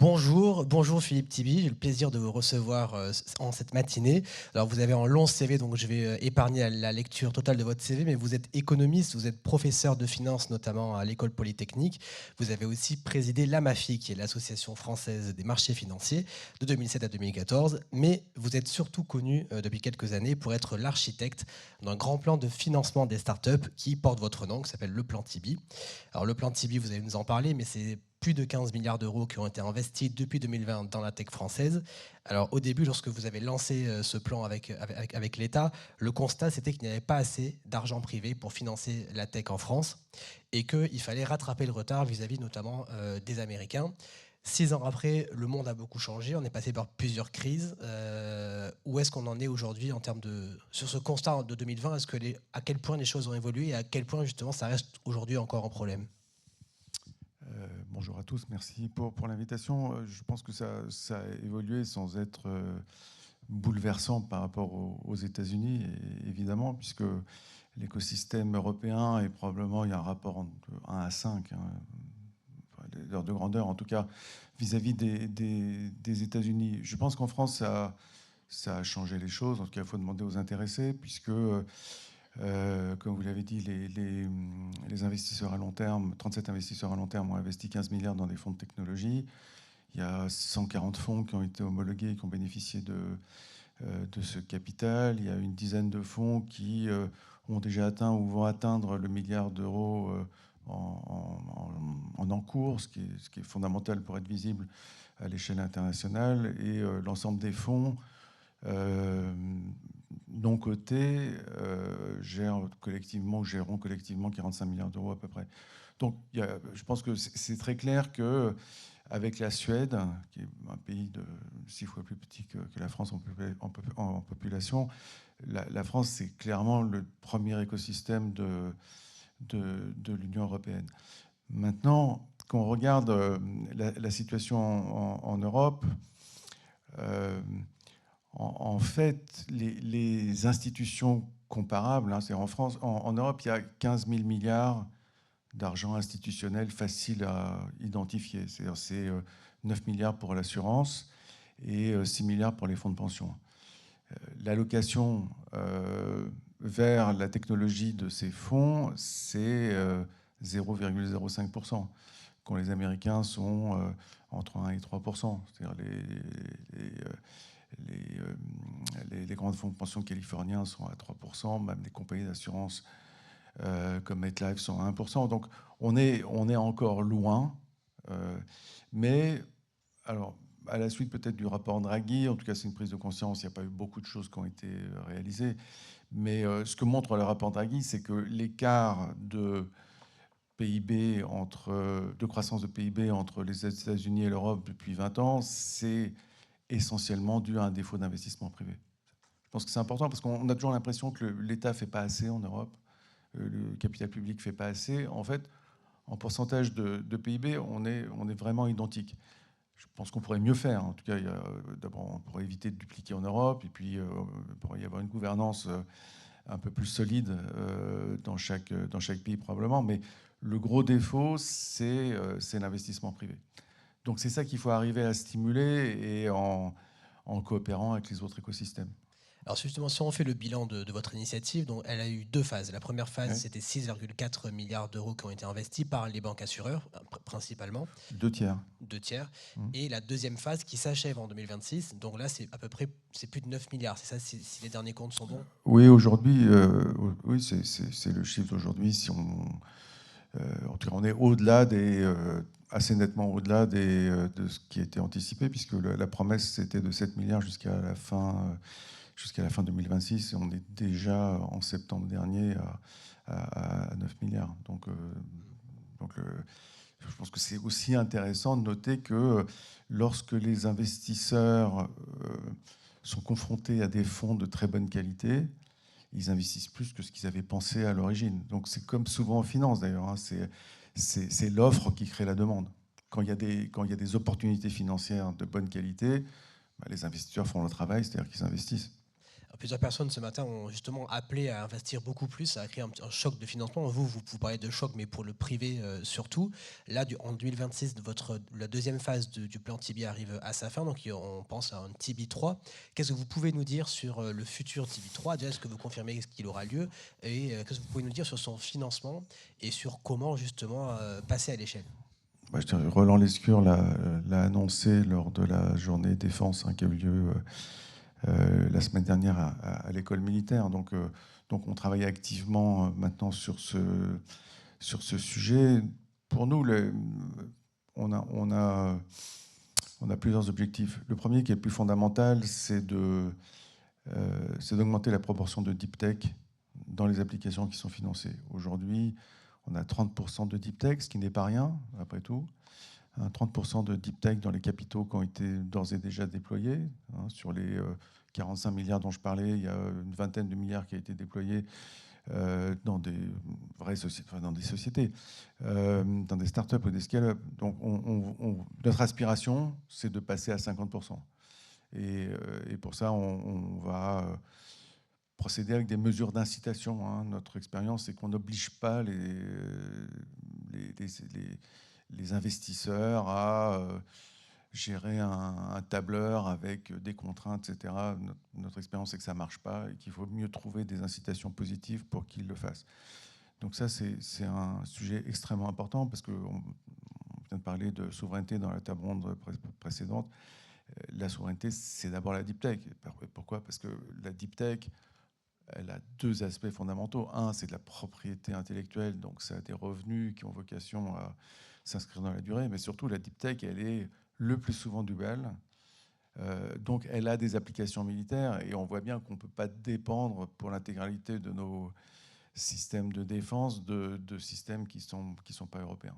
Bonjour Philippe Tibi, j'ai le plaisir de vous recevoir en cette matinée. Alors vous avez un long CV, donc je vais épargner la lecture totale de votre CV, mais vous êtes économiste, vous êtes professeur de finance notamment à l'École Polytechnique. Vous avez aussi présidé l'AMAFI, qui est l'Association française des marchés financiers, de 2007 à 2014, mais vous êtes surtout connu depuis quelques années pour être l'architecte d'un grand plan de financement des startups qui porte votre nom, qui s'appelle le plan Tibi. Alors le plan Tibi, vous allez nous en parler, mais c'est plus de 15 milliards d'euros qui ont été investis depuis 2020 dans la tech française. Alors au début, lorsque vous avez lancé ce plan avec l'État, le constat c'était qu'il n'y avait pas assez d'argent privé pour financer la tech en France et qu'il fallait rattraper le retard vis-à-vis notamment des Américains. 6 ans après, le monde a beaucoup changé, on est passé par plusieurs crises. Où est-ce qu'on en est aujourd'hui en termes sur ce constat de 2020 ? À quel point les choses ont évolué et à quel point justement ça reste aujourd'hui encore un problème ? Bonjour à tous, merci pour l'invitation. Je pense que ça a évolué sans être bouleversant par rapport aux États-Unis, évidemment, puisque l'écosystème européen est probablement, il y a un rapport entre 1 à 5, l'ordre de grandeur, en tout cas, vis-à-vis des États-Unis. Je pense qu'en France, ça a changé les choses. En tout cas, il faut demander aux intéressés, puisque comme vous l'avez dit, les investisseurs à long terme, 37 investisseurs à long terme ont investi 15 milliards dans des fonds de technologie. Il y a 140 fonds qui ont été homologués, qui ont bénéficié de ce capital. Il y a une dizaine de fonds qui ont déjà atteint ou vont atteindre le milliard d'euros en encours, ce qui est fondamental pour être visible à l'échelle internationale. Et l'ensemble des fonds non cotés géreront collectivement 45 milliards d'euros à peu près. Donc je pense que c'est très clair qu'avec la Suède, qui est un pays de 6 fois plus petit que la France en population, la France, c'est clairement le premier écosystème de l'Union européenne. Maintenant, quand on regarde la situation en Europe, en fait, les institutions comparables, c'est en France, en Europe, il y a 15 000 milliards d'argent institutionnel facile à identifier. C'est 9 milliards pour l'assurance et 6 milliards pour les fonds de pension. L'allocation vers la technologie de ces fonds, c'est 0,05%, quand les Américains sont entre 1 et 3%. C'est-à-dire les grands fonds de pension californiens sont à 3%, même les compagnies d'assurance comme MetLife sont à 1%. Donc on est encore loin. Mais alors, à la suite peut-être du rapport Draghi, en tout cas c'est une prise de conscience, il n'y a pas eu beaucoup de choses qui ont été réalisées. Mais ce que montre le rapport Draghi, c'est que l'écart de croissance de PIB entre les États-Unis et l'Europe depuis 20 ans, c'est essentiellement dû à un défaut d'investissement privé. Je pense que c'est important parce qu'on a toujours l'impression que l'État ne fait pas assez en Europe, le capital public ne fait pas assez. En fait, en pourcentage de PIB, on est vraiment identique. Je pense qu'on pourrait mieux faire. En tout cas, d'abord, on pourrait éviter de dupliquer en Europe, et puis il pourrait y avoir une gouvernance un peu plus solide dans chaque pays probablement. Mais le gros défaut, c'est l'investissement privé. Donc c'est ça qu'il faut arriver à stimuler et en coopérant avec les autres écosystèmes. Alors justement, si on fait le bilan de votre initiative, donc elle a eu 2 phases. La première phase, Ouais. c'était 6,4 milliards d'euros qui ont été investis par les banques assureurs, principalement. 2 tiers. 2 tiers. Et la deuxième phase qui s'achève en 2026, donc là, c'est à peu près plus de 9 milliards, c'est ça, si les derniers comptes sont bons ? Oui, aujourd'hui, oui, c'est le chiffre d'aujourd'hui. Si en tout cas, on est au-delà assez nettement au-delà de ce qui était anticipé, puisque la promesse, c'était de 7 milliards jusqu'à la fin 2026, et on est déjà en septembre dernier à 9 milliards. Donc je pense que c'est aussi intéressant de noter que lorsque les investisseurs sont confrontés à des fonds de très bonne qualité, ils investissent plus que ce qu'ils avaient pensé à l'origine. Donc c'est comme souvent en finance d'ailleurs, c'est l'offre qui crée la demande. Quand il y a des opportunités financières de bonne qualité, les investisseurs font le travail, c'est-à-dire qu'ils investissent. Plusieurs personnes ce matin ont justement appelé à investir beaucoup plus, à créer un choc de financement. Vous parlez de choc, mais pour le privé surtout. Là, en 2026, la deuxième phase du plan Tibi arrive à sa fin, donc on pense à un Tibi 3. Qu'est-ce que vous pouvez nous dire sur le futur Tibi 3? Déjà, est-ce que vous confirmez qu'il aura lieu? Et qu'est-ce que vous pouvez nous dire sur son financement et sur comment justement passer à l'échelle? Roland Lescure l'a annoncé lors de la journée défense qui a eu lieu la semaine dernière à l'école militaire. Donc on travaille activement maintenant sur ce sujet. Pour nous, on a plusieurs objectifs. Le premier, qui est le plus fondamental, c'est d'augmenter la proportion de deep tech dans les applications qui sont financées. Aujourd'hui, on a 30% de deep tech, ce qui n'est pas rien, après tout. 30% de deep tech dans les capitaux qui ont été d'ores et déjà déployés. Sur les 45 milliards dont je parlais, il y a une vingtaine de milliards qui a été déployés dans des vraies sociétés, enfin dans des sociétés, dans des startups ou des scale-up. Donc notre aspiration, c'est de passer à 50%. Et pour ça, on va procéder avec des mesures d'incitation. Notre expérience, c'est qu'on n'oblige pas les investisseurs à gérer un tableur avec des contraintes, etc. Notre expérience, c'est que ça ne marche pas et qu'il faut mieux trouver des incitations positives pour qu'ils le fassent. Donc ça, c'est un sujet extrêmement important parce qu'on vient de parler de souveraineté dans la table ronde précédente. La souveraineté, c'est d'abord la deep tech. Pourquoi? Parce que la deep tech, elle a deux aspects fondamentaux. Un, c'est de la propriété intellectuelle, donc ça a des revenus qui ont vocation à s'inscrire dans la durée, mais surtout la deep tech, elle est le plus souvent dual. Donc elle a des applications militaires et on voit bien qu'on ne peut pas dépendre pour l'intégralité de nos systèmes de défense de systèmes qui sont pas européens.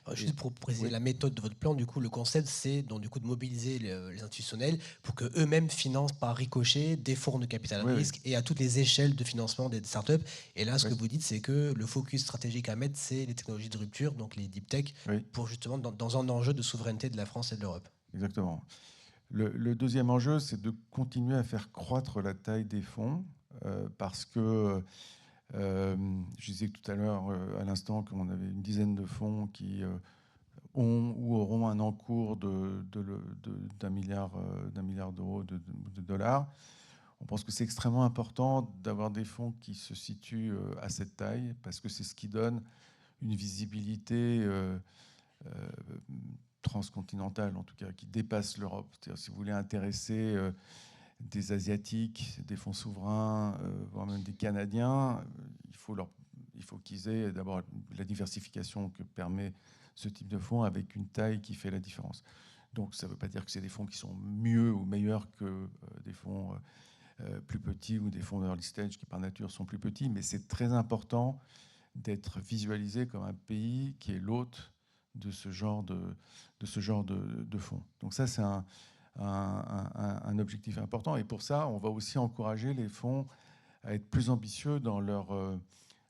Alors, juste pour préciser la méthode de votre plan, du coup, le concept, c'est donc du coup de mobiliser les institutionnels pour que eux-mêmes financent par ricochet des fonds de capital risque et à toutes les échelles de financement des startups. Et là, ce que vous dites, c'est que le focus stratégique à mettre, c'est les technologies de rupture, donc les deep tech, pour justement dans un enjeu de souveraineté de la France et de l'Europe. Exactement. Le deuxième enjeu, c'est de continuer à faire croître la taille des fonds parce que je disais tout à l'heure, à l'instant, qu'on avait une dizaine de fonds qui ont ou auront un encours d'un milliard d'euros, de dollars. On pense que c'est extrêmement important d'avoir des fonds qui se situent à cette taille parce que c'est ce qui donne une visibilité transcontinentale, en tout cas, qui dépasse l'Europe. C'est-à-dire, si vous voulez intéresser des Asiatiques, des fonds souverains, voire même des Canadiens, il faut qu'ils aient d'abord la diversification que permet ce type de fonds avec une taille qui fait la différence. Donc ça ne veut pas dire que c'est des fonds qui sont mieux ou meilleurs que des fonds plus petits ou des fonds early stage qui par nature sont plus petits, mais c'est très important d'être visualisé comme un pays qui est l'hôte de ce genre de fonds. Donc ça, c'est un objectif important. Et pour ça, on va aussi encourager les fonds à être plus ambitieux dans leur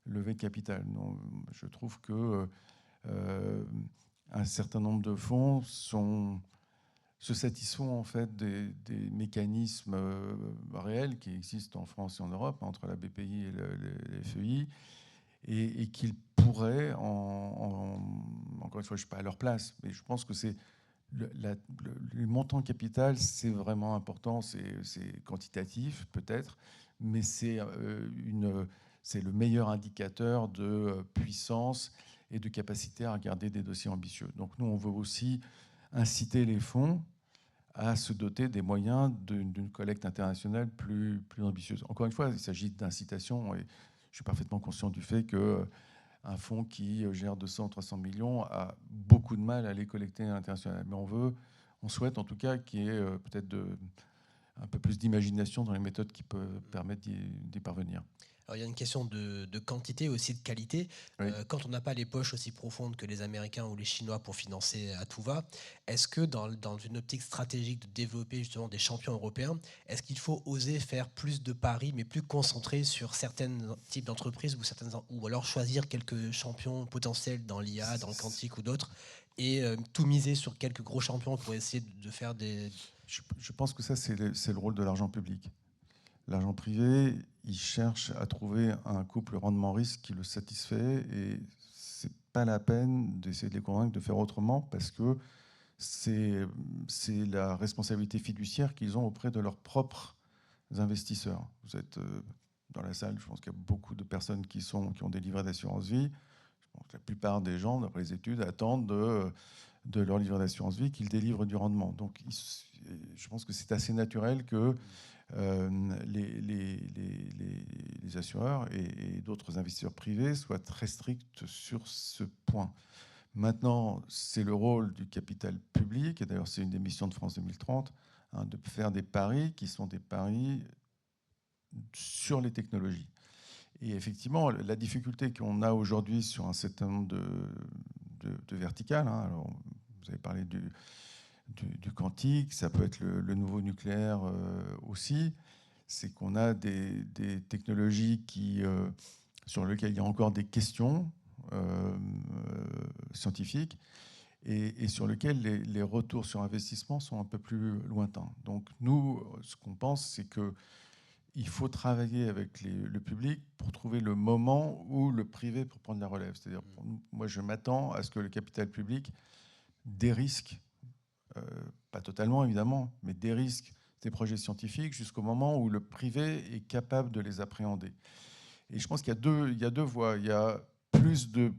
levée de capital. Donc, je trouve que un certain nombre de fonds se satisfont en fait des mécanismes réels qui existent en France et en Europe entre la BPI et les FEI et qu'ils pourraient, encore une fois, je ne suis pas à leur place, mais je pense que c'est le montant de capital, c'est vraiment important, c'est quantitatif peut-être, mais c'est le meilleur indicateur de puissance et de capacité à regarder des dossiers ambitieux. Donc nous, on veut aussi inciter les fonds à se doter des moyens d'une collecte internationale plus ambitieuse. Encore une fois, il s'agit d'incitation et je suis parfaitement conscient du fait qu'un fonds qui gère 200, 300 millions a beaucoup de mal à les collecter à l'international. Mais on souhaite en tout cas qu'il y ait peut-être un peu plus d'imagination dans les méthodes qui peuvent permettre d'y parvenir. Alors, il y a une question de quantité aussi de qualité. Quand on n'a pas les poches aussi profondes que les Américains ou les Chinois pour financer à tout va, est-ce que dans une optique stratégique de développer justement des champions européens, est-ce qu'il faut oser faire plus de paris, mais plus concentrés sur certains types d'entreprises ou alors choisir quelques champions potentiels dans l'IA, dans le quantique ou d'autres, et tout miser sur quelques gros champions pour essayer de faire des... Je pense que ça, c'est le rôle de l'argent public. l'argent privé, il cherche à trouver un couple rendement-risque qui le satisfait, et c'est pas la peine d'essayer de les convaincre de faire autrement, parce que c'est la responsabilité fiduciaire qu'ils ont auprès de leurs propres investisseurs. Vous êtes dans la salle, je pense qu'il y a beaucoup de personnes qui ont des livrets d'assurance vie. Je pense que la plupart des gens, d'après les études, attendent de leur livret d'assurance vie qu'ils délivrent du rendement. Donc je pense que c'est assez naturel que les assureurs et d'autres investisseurs privés soient très stricts sur ce point. Maintenant, c'est le rôle du capital public, et d'ailleurs c'est une des missions de France 2030, hein, de faire des paris qui sont des paris sur les technologies. Et effectivement, la difficulté qu'on a aujourd'hui sur un certain nombre de verticales, hein, alors vous avez parlé du quantique, ça peut être le nouveau nucléaire aussi, c'est qu'on a des technologies sur lesquelles il y a encore des questions scientifiques, et sur lesquelles les retours sur investissement sont un peu plus lointains. Donc nous, ce qu'on pense, c'est qu'il faut travailler avec le public pour trouver le moment où le privé peut prendre la relève. C'est-à-dire, moi, je m'attends à ce que le capital public dérisque, pas totalement évidemment, mais dérisque des projets scientifiques jusqu'au moment où le privé est capable de les appréhender. Et je pense qu'il y a deux voies. Il y a plus de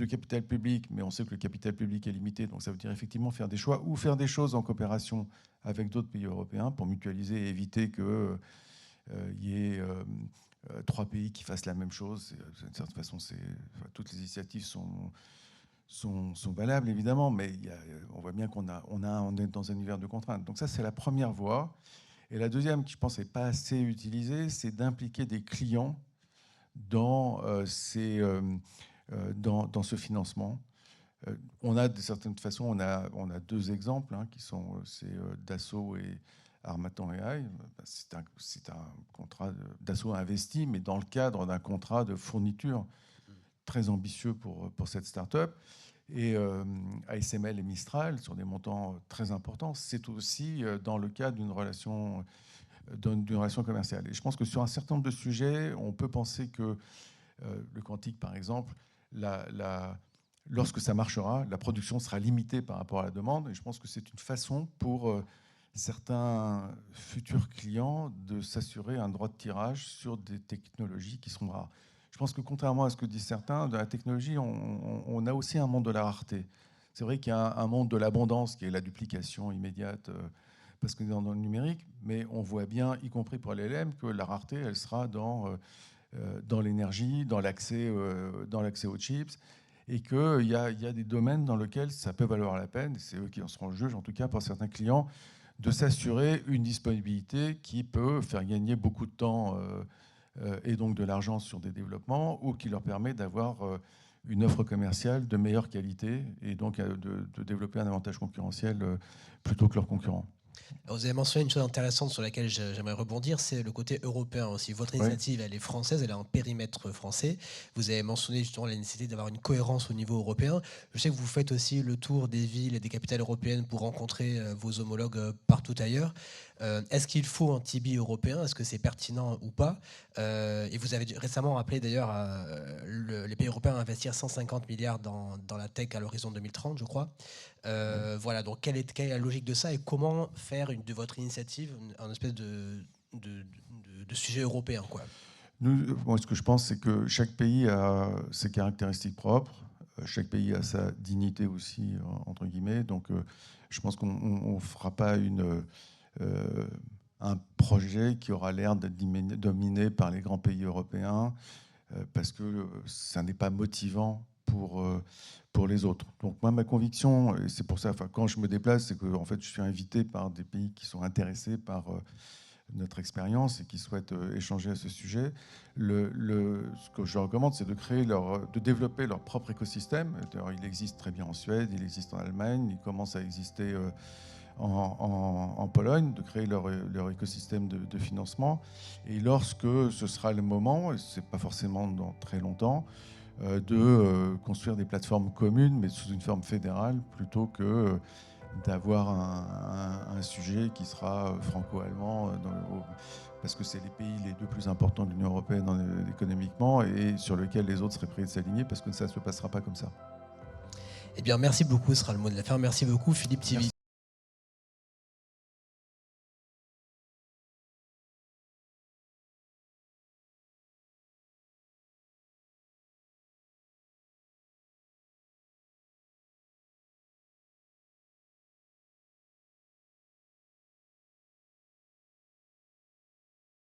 capital public, mais on sait que le capital public est limité, donc ça veut dire effectivement faire des choix ou faire des choses en coopération avec d'autres pays européens pour mutualiser et éviter qu'il y ait 3 pays qui fassent la même chose. D'une certaine façon, toutes les initiatives sont valables, évidemment, mais on voit bien qu'on est dans un univers de contraintes. Donc ça, c'est la première voie. Et la deuxième, qui je pense n'est pas assez utilisée, c'est d'impliquer des clients dans ce financement. On a de certaines façons, on a 2 exemples, hein, qui sont Dassault et Harmattan AI. C'est un contrat, Dassault a investi, mais dans le cadre d'un contrat de fourniture très ambitieux pour cette start-up. Et ASML et Mistral, sur des montants très importants, c'est aussi dans le cadre d'une relation commerciale. Et je pense que sur un certain nombre de sujets, on peut penser que le quantique, par exemple, lorsque ça marchera, la production sera limitée par rapport à la demande. Et je pense que c'est une façon pour certains futurs clients de s'assurer un droit de tirage sur des technologies qui sont rares. Je pense que contrairement à ce que disent certains, dans la technologie, on a aussi un monde de la rareté. C'est vrai qu'il y a un monde de l'abondance qui est la duplication immédiate parce qu'on est dans le numérique, mais on voit bien, y compris pour l'LM, que la rareté, elle sera dans l'énergie, dans l'accès aux chips, et qu'il y a des domaines dans lesquels ça peut valoir la peine, c'est eux qui en seront le juge, en tout cas pour certains clients, de s'assurer une disponibilité qui peut faire gagner beaucoup de temps et donc de l'argent sur des développements, ou qui leur permet d'avoir une offre commerciale de meilleure qualité et donc de développer un avantage concurrentiel plutôt que leurs concurrents. Alors, vous avez mentionné une chose intéressante sur laquelle j'aimerais rebondir, c'est le côté européen aussi. Votre initiative, elle est française, elle a un périmètre français. Vous avez mentionné justement la nécessité d'avoir une cohérence au niveau européen. Je sais que vous faites aussi le tour des villes et des capitales européennes pour rencontrer vos homologues partout ailleurs. Est-ce qu'il faut un TIBI européen? Est-ce que c'est pertinent ou pas? Et vous avez récemment rappelé d'ailleurs les pays européens investir 150 milliards dans la tech à l'horizon 2030, je crois. Voilà, donc quelle est la logique de ça et comment faire de votre initiative un espèce de sujet européen, quoi? Moi, ce que je pense, c'est que chaque pays a ses caractéristiques propres. Chaque pays a sa dignité aussi, entre guillemets. Donc, je pense qu'on ne fera pas un projet qui aura l'air d'être dominé par les grands pays européens parce que ça n'est pas motivant pour les autres. Donc moi, ma conviction, et c'est pour ça, quand je me déplace, c'est que en fait, je suis invité par des pays qui sont intéressés par notre expérience et qui souhaitent échanger à ce sujet. Ce que je recommande, c'est de développer leur propre écosystème. D'ailleurs, il existe très bien en Suède, il existe en Allemagne, il commence à exister en Pologne, de créer leur écosystème de financement. Et lorsque ce sera le moment, et ce n'est pas forcément dans très longtemps, de construire des plateformes communes, mais sous une forme fédérale, plutôt que d'avoir un sujet qui sera franco-allemand, parce que c'est les pays les deux plus importants de l'Union européenne économiquement et sur lesquels les autres seraient prêts de s'aligner, parce que ça ne se passera pas comme ça. Eh bien, merci beaucoup, ce sera le mot de la fin. Merci beaucoup, Philippe Tivy.